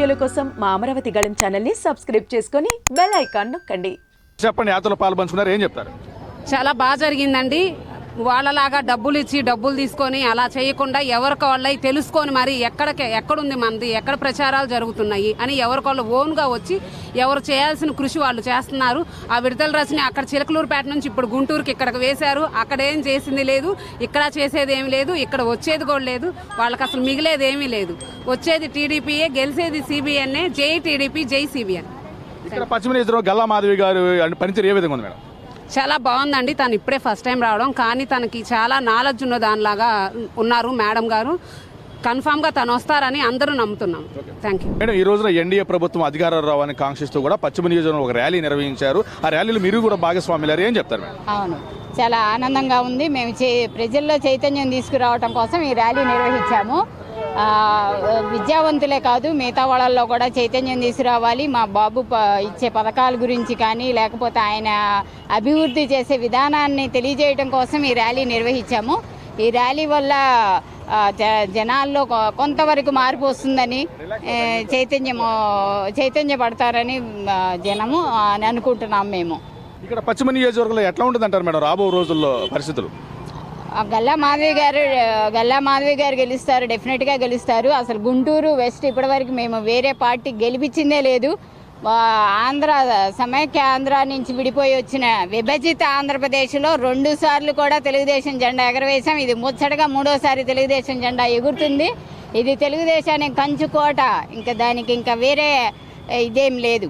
వీడియోల కోసం మా అమరావతి గళం ఛానల్ని సబ్స్క్రైబ్ చేసుకొని బెల్ ఐకాన్ నొక్కండి. చెప్పండి, యాత్రలో పాల్పంచుకున్నారు, ఏం చెప్తారు? చాలా బాగా జరిగిందండి. వాళ్ళలాగా డబ్బులు ఇచ్చి డబ్బులు తీసుకొని అలా చేయకుండా ఎవరికి వాళ్ళవి తెలుసుకొని మరి ఎక్కడుంది మంది, ఎక్కడ ప్రచారాలు జరుగుతున్నాయి అని ఎవరికి వాళ్ళు ఓన్గా వచ్చి ఎవరు చేయాల్సిన కృషి వాళ్ళు చేస్తున్నారు. ఆ విడుదల రచన అక్కడ చిలకలూరుపేట నుంచి ఇప్పుడు గుంటూరుకి ఇక్కడికి వేశారు. అక్కడ ఏం చేసింది లేదు, ఇక్కడ చేసేది ఏమీ లేదు, ఇక్కడ వచ్చేది కూడా లేదు. వాళ్ళకి అసలు మిగిలేది ఏమీ లేదు. వచ్చేది టీడీపీయే, గెలిచేది సిబిఎన్ఏ. జై టీడీపీ, జై సిబిఎన్. ఇక్కడ పశ్చిమ నియోజకవర్గం గల్లా మాధవి గారు పనితీరు ఏ విధంగా ఉంది మేడం? చాలా బాగుందండి. తను ఇప్పుడే ఫస్ట్ టైం రావడం, కానీ తనకి చాలా నాలెడ్జ్ ఉన్న దానిలాగా ఉన్నారు మేడం గారు. కన్ఫామ్గా తను వస్తారని అందరూ నమ్ముతున్నాం. Thank you madam. ఈ రోజున ఎన్డీఏ ప్రభుత్వం అధికారం రావాలని కాంక్షిస్తూ కూడా పశ్చిమ నియోజకవర్గంలో ఒక ర్యాలీ నిర్వహించారు. ఆ ర్యాలీలో మీరు కూడా భాగస్వాములారు, ఏం చెప్తారు మేడం? అవును, చాలా ఆనందంగా ఉంది. మేము ప్రజల్లో చైతన్యం తీసుకురావడం కోసం ఈ ర్యాలీ నిర్వహించాము. విద్యావంతులే కాదు, మిగతా వాళ్ళల్లో కూడా చైతన్యం తీసుకురావాలి. మా బాబు ఇచ్చే పథకాల గురించి కానీ, లేకపోతే ఆయన అభివృద్ధి చేసే విధానాన్ని తెలియజేయడం కోసం ఈ ర్యాలీ నిర్వహించాము. ఈ ర్యాలీ వల్ల జనాల్లో కొంతవరకు మార్పు వస్తుందని, చైతన్యపడతారని జనము అని అనుకుంటున్నాం మేము. ఇక్కడ పశ్చిమ నియోజకవర్గంలో ఎట్లా ఉంటుంది అంటారు మేడం రాబో రోజుల్లో పరిస్థితులు? గల్లా మాధవి గారు గెలుస్తారు, డెఫినెట్గా గెలుస్తారు. అసలు గుంటూరు వెస్ట్ ఇప్పటివరకు మేము వేరే పార్టీ గెలిపించిందే లేదు. సమైక్య ఆంధ్ర నుంచి విడిపోయి వచ్చిన విభజిత ఆంధ్రప్రదేశ్లో 2 సార్లు కూడా తెలుగుదేశం జెండా ఎగరవేశాం. ఇది ముచ్చటగా 3వసారి తెలుగుదేశం జెండా ఎగురుతుంది. ఇది తెలుగుదేశానికి కంచుకోట, ఇంకా దానికి ఇంకా వేరే ఇదేం లేదు.